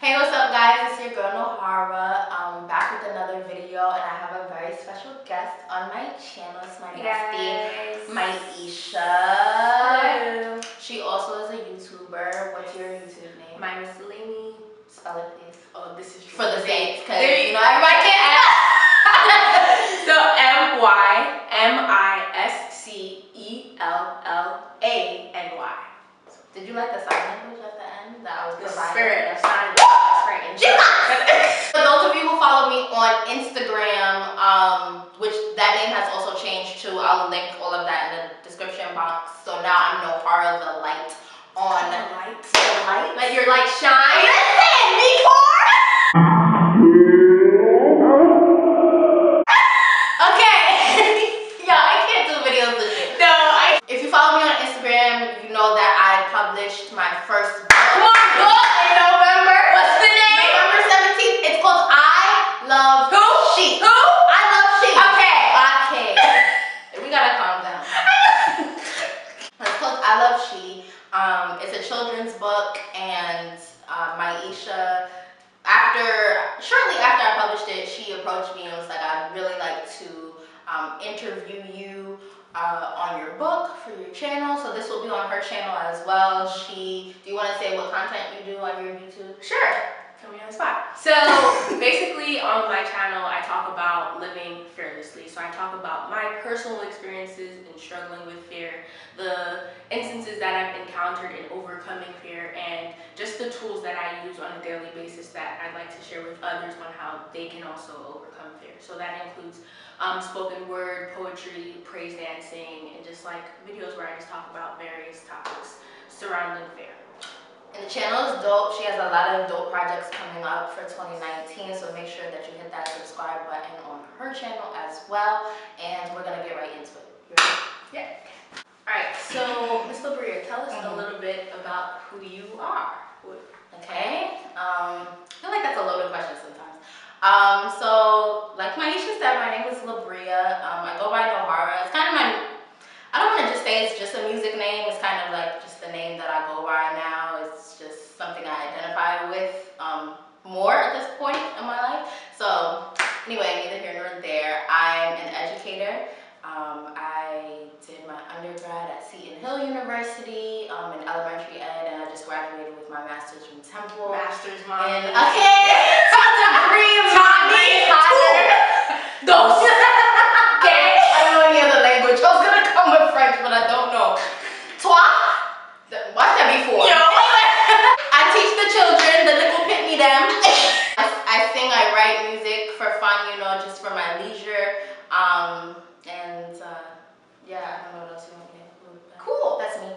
Hey, what's up guys? It's your girl Nohara. Back with another video, and I have a very special guest on my channel. It's my bestie, MYIESHA. Hello. She also is a YouTuber. What's your YouTube name? My miscellany. Spell it, please. Oh, this is true. For the Saints, because you know everybody can't So MYISCELLANY. Did you like the sign language at the end that I was The providing? spirit of sign language. For those of you who follow me on Instagram, which that name has also changed too, I'll link all of that in the description box. So now I'm Nohara the Light on The light. Let your light shine. Listen, before. Okay. Yeah, I can't do videos with shit. No, If you follow me on Instagram, you know that I published my first book in November. What's the name? November 17th. It's called I Love She. Who? I Love She. Okay. We gotta calm down. It's called I Love She. It's a children's book, and MYIESHA, shortly after I published it, she approached me and was like, I'd really like to interview you on your book for your channel. So this will be on her channel as well. Do you want to say what content you do on your YouTube? Sure. Put me on the spot. So basically on my channel, I talk about living fearlessly. So I talk about my personal experiences in struggling with fear, the instances that I've encountered in overcoming fear, and just the tools that I use on a daily basis that I'd like to share with others on how they can also overcome fear. So that includes spoken word, poetry, praise dancing, and just like videos where I just talk about various topics surrounding fear. And the channel is dope. She has a lot of dope projects coming up for 2019, so make sure that you hit that subscribe button on her channel as well. And we're gonna get right into it. You ready? Yeah. Alright, so Ms. Labria, tell us a little bit about who you are. Okay. I feel like that's a loaded question sometimes. So like MYIESHA said, my name is Labria. I go by Nohara. It's kind of I don't want to just say it's just a music name. It's kind of like just the name that I go by now. It's just something I identify with more at this point in my life. So anyway, neither here nor there. I'm an educator. I did my undergrad at Seton Hill University in elementary ed, and I just graduated with my master's from Temple. Master's, mom. And okay, degree, mommy, Those. Okay, I don't know any other language. I was gonna come with French, but I don't know. Toi? Watch that before. Yo. I teach the children, the little pitney them. I sing, I write music for fun, you know, just for my leisure. Yeah, I don't know what else you want me to include. Cool. That's me.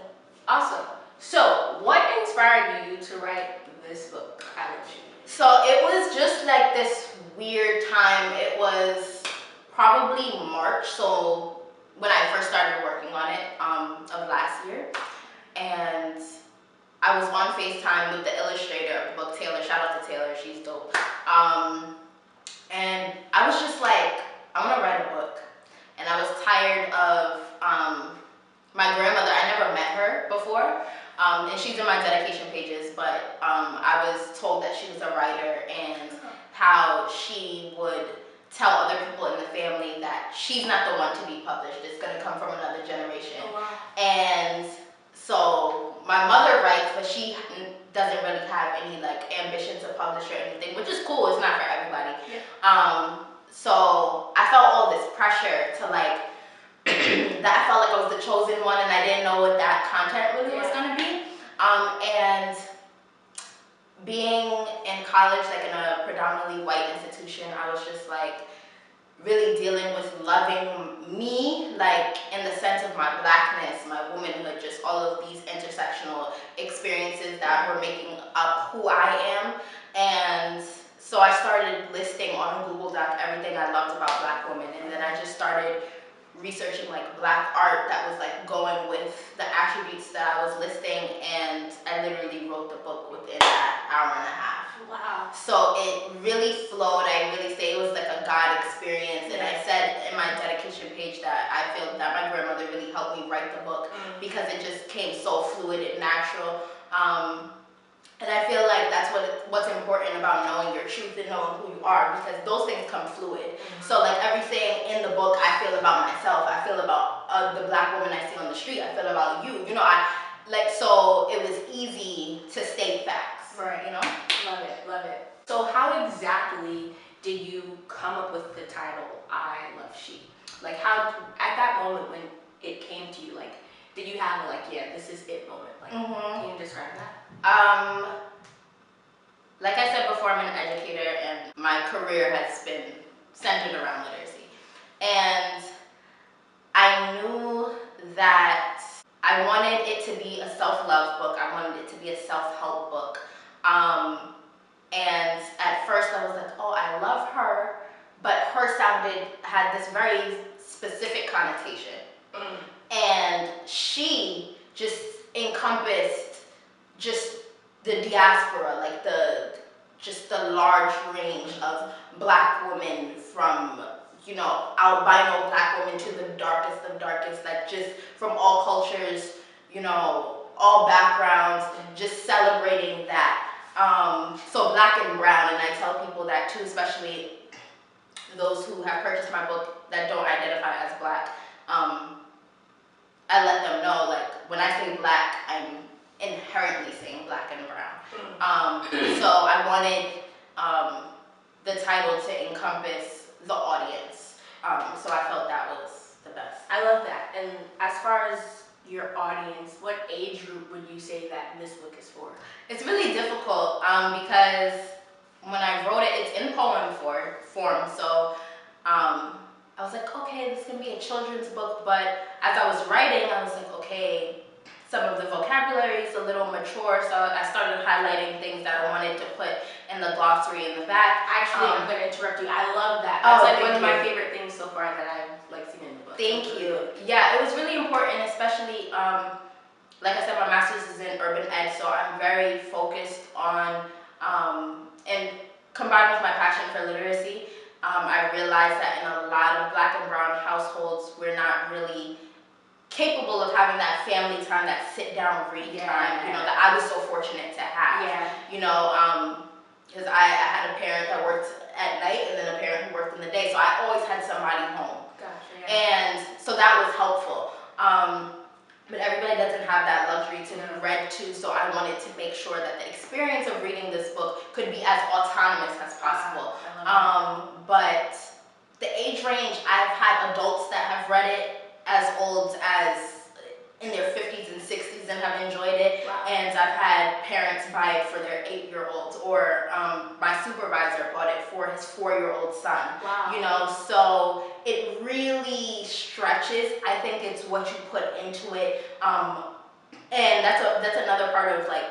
Awesome. So, what inspired you to write this book, I Love She? So it was just like this weird time. It was probably March, so when I first started working on it of last year, and I was on FaceTime with the illustrator of the book, Taylor. Shout out to Taylor, she's dope. And I was just like, I want to write a book. And I was tired of my grandmother. I never met her before, and she's in my dedication pages, but I was told that she was a writer and how she would tell other people in the family that she's not the one to be published. It's going to come from another generation. Oh, wow. And so my mother writes, but she doesn't really have any like ambition to publish or anything, which is cool. It's not for everybody. Yeah. So I felt all this pressure to like, that I felt like I was the chosen one, and I didn't know what that content really was going to be. And being in college, like in a predominantly white institution, I was just like really dealing with loving me, like in the sense of my blackness, my womanhood, just all of these intersectional experiences that were making up who I am. And so I started listing on Google Doc everything I loved about black women, and then I just started researching like black art that was like going with the attributes that I was listing, and I literally wrote the book within that hour and a half. Wow. So it really flowed. I really say it was like a God experience, and I said in my dedication page that I feel that my grandmother really helped me write the book because it just came so fluid and natural. And I feel like that's what's important truth and knowing who you are, because those things come fluid. So like everything in the book I feel about myself, I feel about the Black woman I see on the street, I feel about you, you know, so it was easy to state facts. Right. You know? Love it, love it. So how exactly did you come up with the title, I Love She? Like how, at that moment when it came to you, like, did you have like, yeah, this is it moment? Like, can you describe that? Like I said before, I'm an educator and my career has been centered around literacy. And I knew that I wanted it to be a self-love book. I wanted it to be a self-help book. And at first I was like, oh, I love her, but her had this very specific connotation. And she just encompassed just the diaspora, like the large range of Black women, from, you know, albino Black women to the darkest of darkest, like just from all cultures, you know, all backgrounds, just celebrating that. So Black and brown, and I tell people that too, especially those who have purchased my book that don't identify as Black. I let them know, like, when I say Black, I'm inherently saying Black and brown. So I wanted the title to encompass the audience. So I felt that was the best. I love that. And as far as your audience, what age group would you say that this book is for? It's really difficult because when I wrote it, it's in poem form. So I was like, okay, this is gonna be a children's book, but as I was writing, I was like, okay, some of the vocabulary is a little mature, so I started highlighting things that I wanted to put in the glossary in the back. Actually, I'm gonna interrupt you. I love that. That's like one of my favorite things so far that I've like seen in the book. Thank you. Yeah, it was really important, especially like I said, my master's is in urban ed, so I'm very focused on and combined with my passion for literacy, I realized that in a lot of Black and brown households, we're not really capable of having that family time, that sit down read time, you know, that I was so fortunate to have. You know, because I had a parent that worked at night and then a parent who worked in the day, so I always had somebody home. And so that was helpful. But everybody doesn't have that luxury to be read to, so I wanted to make sure that the experience of reading this book could be as autonomous as possible. But the age range, I've had adults that have read it as old as in their 50s and 60s and have enjoyed it. And I've had parents buy it for their 8-year-olds, or my supervisor bought it for his 4-year-old son. You know, so it really stretches. I think it's what you put into it, and that's another part of like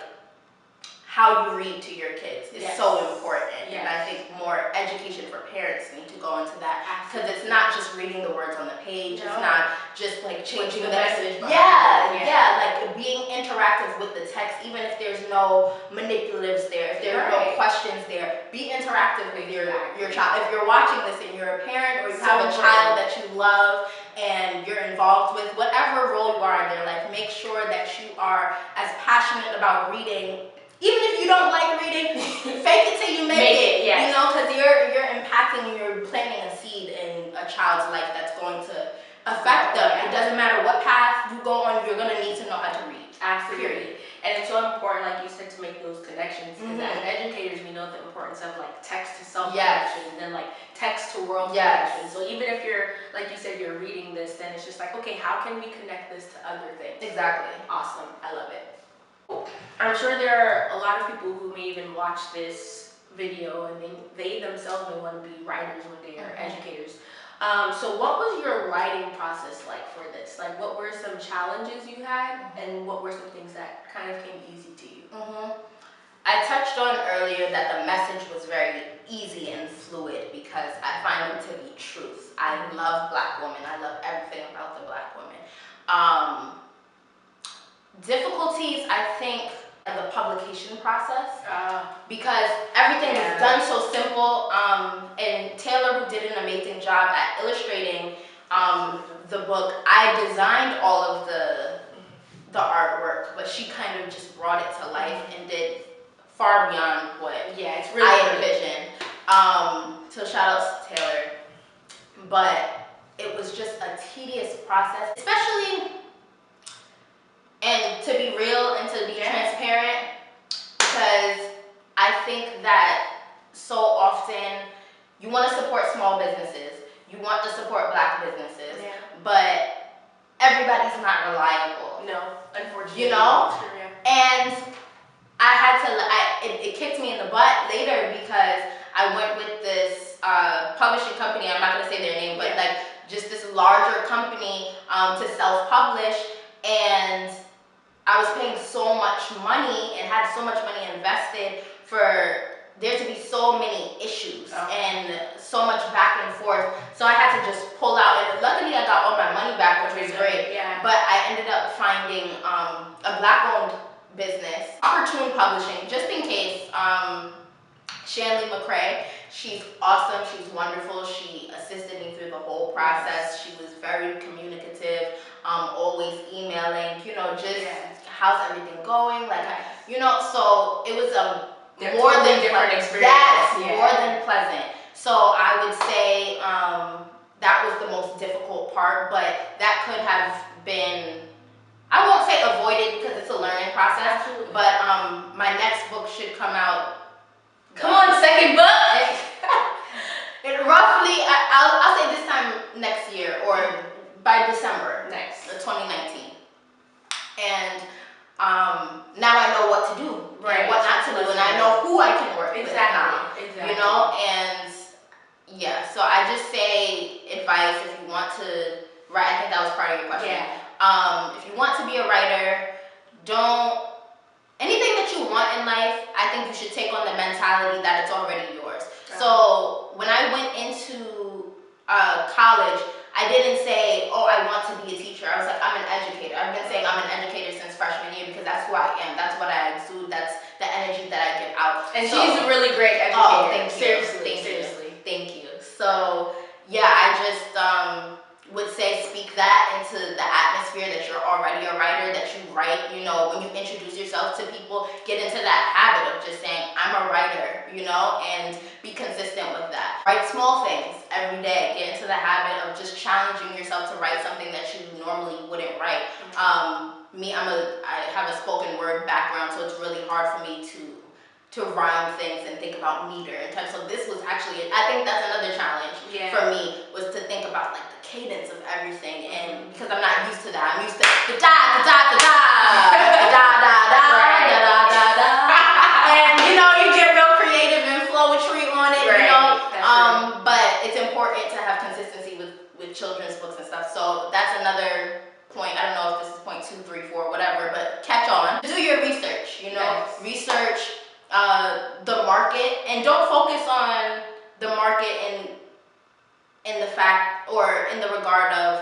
how you read to your kids is so important. And I think more education for parents need to go into that, because it's not just reading the words on the page. It's not just like changing the message. Like being interactive with the text, even if there's no manipulatives there, if there are no questions there, be interactive with your child. If you're watching this and you're a parent, or you have a child that you love and you're involved with, whatever role you are in their life, make sure that you are as passionate about reading. Even if you don't like reading, fake it till you make it. You know, because you're impacting, you're planting a seed in a child's life that's going to affect them. It doesn't matter what path you go on, you're going to need to know how to read. Period. And it's so important, like you said, to make those connections. Because as educators, we know the importance of like text to self-connection, and then like text to world connection. So even if you're, like you said, you're reading this, then it's just like, okay, how can we connect this to other things? Awesome. I love it. I'm sure there are a lot of people who may even watch this video and they themselves may want to be writers when they are educators. So what was your writing process like for this? Like, what were some challenges you had, and what were some things that kind of came easy to you? I touched on earlier that the message was very easy and fluid because I find them to be truth. I love Black women. I love everything about the Black women. Difficulties, I think, in the publication process, because everything is done so simple, and Taylor, who did an amazing job at illustrating the book, I designed all of the artwork, but she kind of just brought it to life and did far beyond what I envisioned. So shout outs to Taylor. But it was just a tedious process, especially, and to be real and to be transparent, because I think that so often you want to support small businesses, you want to support Black businesses, but everybody's not reliable. No, unfortunately. You know? And I had to, it kicked me in the butt later because I went with this publishing company, I'm not going to say their name, but like just this larger company to self-publish, and I was paying so much money and had so much money invested for there to be so many issues and so much back and forth. So I had to just pull out, and luckily I got all my money back, which was great. But I ended up finding a Black-owned business, Opportune Publishing, just in case. Shanley McCrae, she's awesome, she's wonderful, she assisted me through the whole process. She was very communicative, always emailing, you know, just how's everything going, like, you know, so it was a more than different experience. More than pleasant. So I would say that was the most difficult part, but that could have been, I won't say avoided because it's a learning process. Absolutely. But my next book should come out. Come on, second book. It roughly, I'll say this time next year or by December next, 2019. And now I know what to do, and what not to do, and I know who I can work with now. You know, and so I just say advice if you want to write. I think that was part of your question. If you want to be a writer, anything that you want in life, I think you should take on the mentality that it's already yours. So when I went into college, I didn't say, oh, I want to be a teacher. I was like, I'm an educator. I've been saying I'm an educator since freshman year because that's who I am. That's what I exude. That's the energy that I give out. And she's a really great educator. Oh, thank you. Seriously. Thank you. So, yeah, I just would say speak that into the atmosphere that you're already a writer, that you write, you know, when you introduce yourself to people, get into that habit of just saying, I'm a writer, you know, and be consistent with that. Write small things every day. Get into the habit of just challenging yourself to write something that you normally wouldn't write. I have a spoken word background, so it's really hard for me to rhyme things and think about meter and time. So this was actually, I think that's another challenge for me, was to think about like the cadence of everything, and because I'm not used to that, I'm used to da da da da da da da da da da da, and you know, you get real creative and poetry on it, you know. But it's important to have consistency with children's books and stuff. So that's another point. I don't know if this is point 2, 3, 4, whatever, but catch on. Do your research, you know, research the market, and don't focus on the market in the fact or in the regard of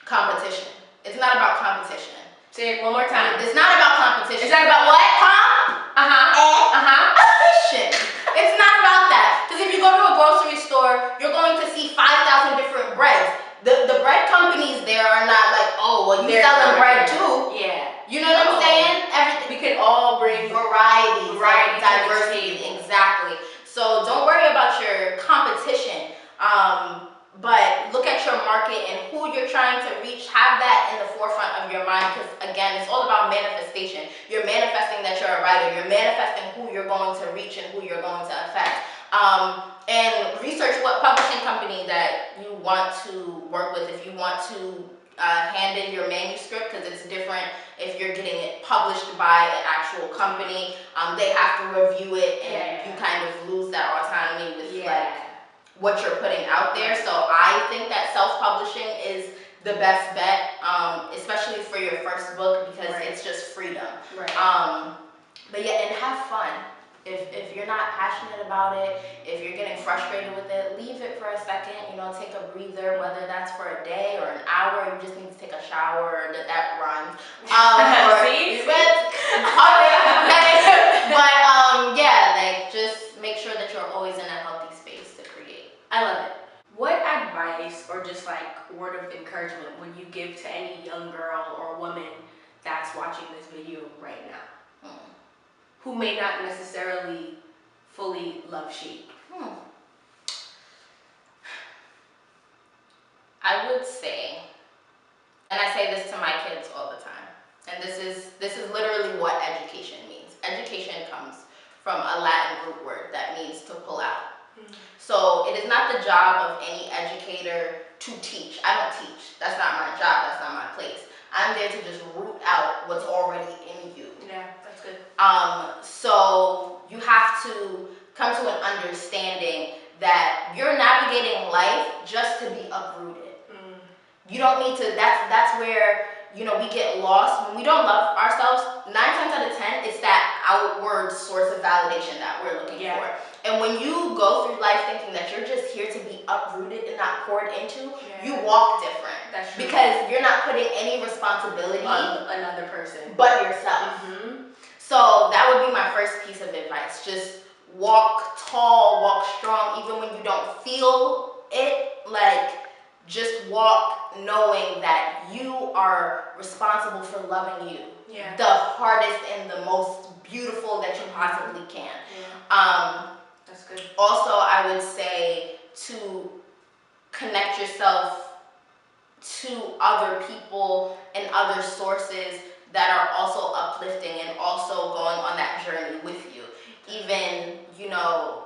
competition. It's not about competition. Say it one more time. It's not about competition. It's not about what? Competition. It's not about that. Because if you go to a grocery store, you're going to see 5,000 different breads. The bread companies there are not like, oh, well, you're selling bread too. You know what I'm saying? Everything. We can all bring variety, diversity. Exactly. So don't worry about your competition. But look at your market and who you're trying to reach. Have that in the forefront of your mind, because again, it's all about manifestation. You're manifesting that you're a writer. You're manifesting who you're going to reach and who you're going to affect. And research what publishing company that you want to work with. If you want to hand in your manuscript, because it's different if you're getting it published by an actual company. They have to review it, and you kind of lose that autonomy with like what you're putting out there. So I think that self-publishing is the best bet, especially for your first book, because it's just freedom. But yeah, and have fun. If you're not passionate about it, if you're getting frustrated with it, leave it for a second, you know, take a breather, whether that's for a day or an hour. You just need to take a shower, that rhymes. But just make sure that you're always in a healthy space to create. I love it. What advice or just like word of encouragement would you give to any young girl or woman that's watching this video right now, who may not necessarily fully love sheep? say this to my kids all the time, and this is literally what education means. Education comes from a Latin root word that means to pull out. So it is not the job of any educator to teach. I don't teach. That's not my job. That's not my place. I'm there to just root out what's already in you. Yeah, that's good. So you have to come to an understanding that you're navigating life just to be uprooted. You don't need to, that's where, you know, we get lost. When we don't love ourselves, 9 times out of 10, it's that outward source of validation that we're looking for. And when you go through life thinking that you're just here to be uprooted and not poured into, you walk different. That's true. Because you're not putting any responsibility on another person but yourself. So that would be my first piece of advice. Just walk tall, walk strong, even when you don't feel it. Like, just walk knowing that you are responsible for loving you the hardest and the most beautiful that you possibly can. That's good. Also, I would say to connect yourself to other people and other sources that are also uplifting and also going on that journey with you. Even, you know,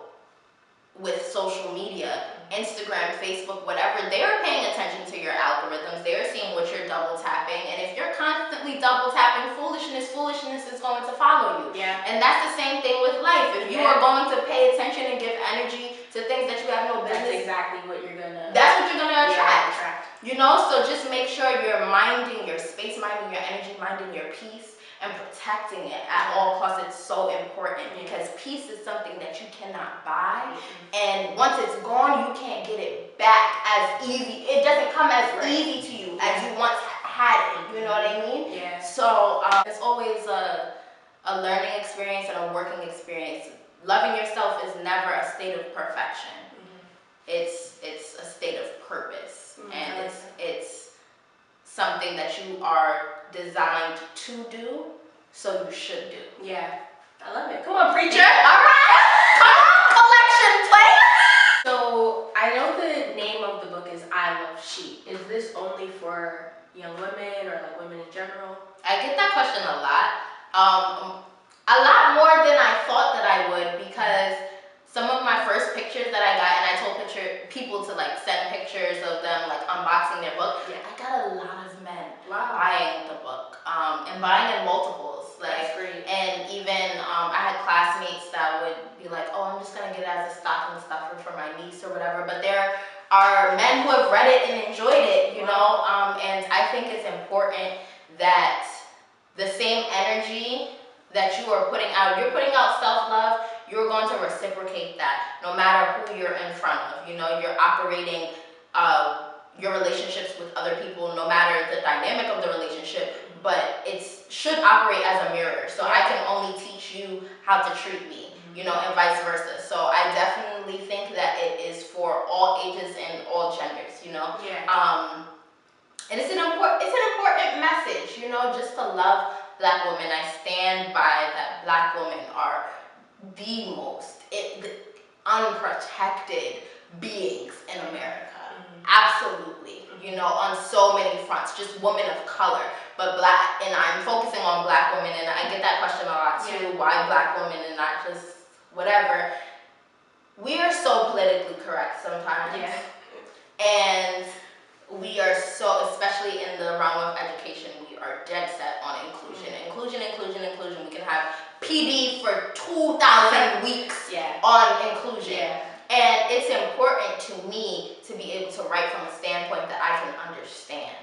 with social media, Instagram, Facebook, whatever, they're paying attention to your algorithms. They're seeing what you're double tapping. And if you're constantly double tapping foolishness is going to follow you. And that's the same thing with life. If you are going to pay attention and give energy to things that you have no business, that's exactly what you're gonna. That's what you're gonna attract. You know, so just make sure you're minding your space, minding your energy, minding your peace, and protecting it at all costs. It's so important because peace is something that you cannot buy, and once it's gone, you can't get it back as easy. It doesn't come as easy to you as you once had it. You know what I mean? So it's always a learning experience and a working experience. Loving yourself is never a state of perfection. It's a state of purpose, and it's something that you are designed to do, so you should do. I love it. Come on, preacher. All right. Collection play. So I know the name of the book is I Love She. Is this only for young women or like women in general? I get that question a lot. A lot more than I thought that I would, because some of my first pictures that I got, and I told people to like send pictures of them like unboxing their book. I got a lot of men buying the book, and buying in multiples. Like, that's great. And even I had classmates that would be like, "Oh, I'm just gonna get it as a stocking stuffer for my niece or whatever." But there are men who have read it and enjoyed it, you know. And I think it's important that the same energy that you are putting out, you're putting out self-love, you're going to reciprocate that no matter who you're in front of. You know, you're operating your relationships with other people, no matter the dynamic of the relationship, but it should operate as a mirror. So I can only teach you how to treat me, you know, and vice versa. So I definitely think that it is for all ages and all genders, you know. And it's an important message, you know, just to love Black women. I stand by that. Black women are the most unprotected beings in America. Absolutely. You know, on so many fronts, just women of color, but Black, and I'm focusing on Black women, and I get that question a lot too, why Black women and not just whatever. We are so politically correct sometimes. And we are so, especially in the realm of education, we are dead set on inclusion. Inclusion. We can have PD for 2,000 weeks on inclusion. And it's important to me to be able to write from a standpoint that I can understand.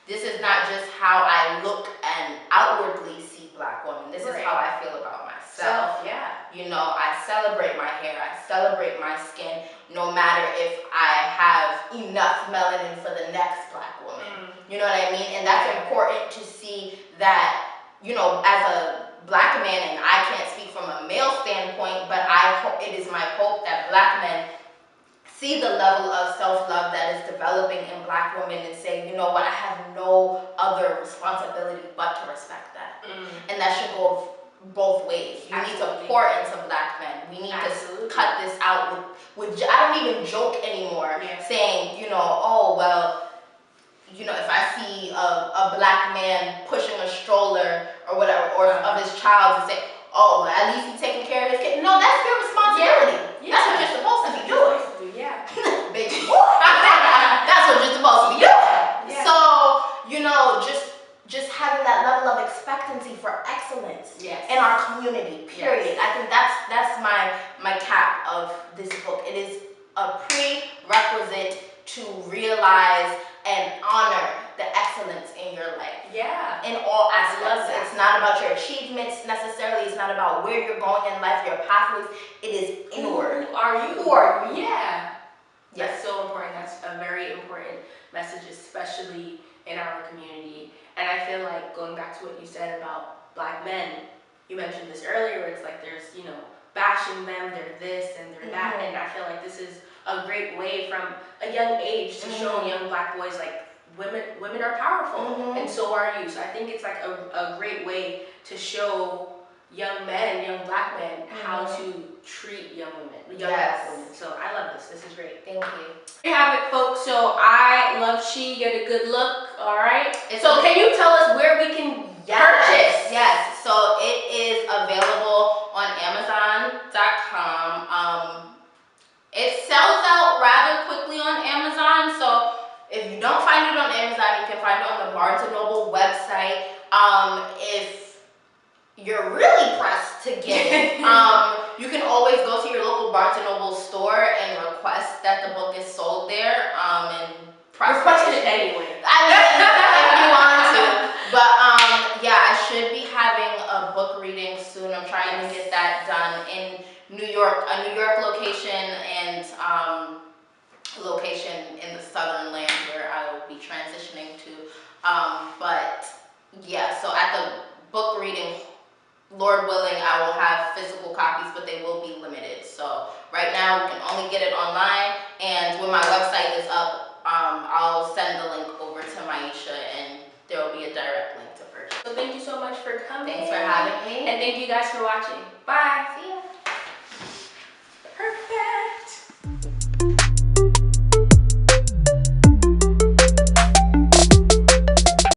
This is not just how I look and outwardly see Black women. This is how I feel about myself. You know, I celebrate my hair. I celebrate my skin, no matter if I have enough melanin for the next Black woman. You know what I mean? And that's important to see that, you know, as a Black man, and I can't speak from a male standpoint, but it is my hope that Black men see the level of self-love that is developing in Black women and say, you know what, I have no other responsibility but to respect that. And that should go both ways. You need to pour into Black men. We need to cut this out with I don't even joke anymore saying, you know, oh, well, you know, if I see a black man pushing a stroller or whatever, or of his child, and say, oh, well, at least he's taking care of his kid. No, that's your responsibility. Yeah. That's what you're supposed to be doing. Yeah. Baby. That's what you're supposed to be doing. Yeah. So, you know, just having that level of expectancy for excellence in our community, period. I think that's my cap of this book. It is a prerequisite to realize and honor the excellence in your life. Yeah. In all aspects. It's not about your achievements necessarily. It's not about where you're going in life, your pathways. It is inward. Who are you? Who are you? Yeah. Yes. That's so important. That's a very important message, especially in our community. And I feel like, going back to what you said about black men, you mentioned this earlier, where it's like there's, you know, bashing them, they're this and they're that. And I feel like this is a great way from a young age to show young black boys, like, women are powerful, and so are you. So I think it's like a great way to show young men, young black men, how to treat young women, black women. So I love this. This is great. Thank you. There you have it, folks. So I love She, get a good look. All right. So can you tell us where we can purchase? Yes. So it is available on Amazon.com. It sells out rather quickly on Amazon. So if you don't find it on Amazon, you can find it on the Barnes & Noble website. If you're really pressed to get it, you can always go to your local Barnes & Noble store and request that the book is sold there. And request it anyway. I mean, if you want to. But yeah, I should be having a book reading soon. I'm trying to get that done in New York, a New York location, and location in the southern land where I will be transitioning to. But yeah, so at the book reading, Lord willing, I will have physical copies, but they will be limited. So right now we can only get it online, and when my website is up, I'll send the link over to MYIESHA, and there will be a direct link to purchase. So thank you so much for coming. Thanks for having me. And thank you guys for watching. Bye. See ya.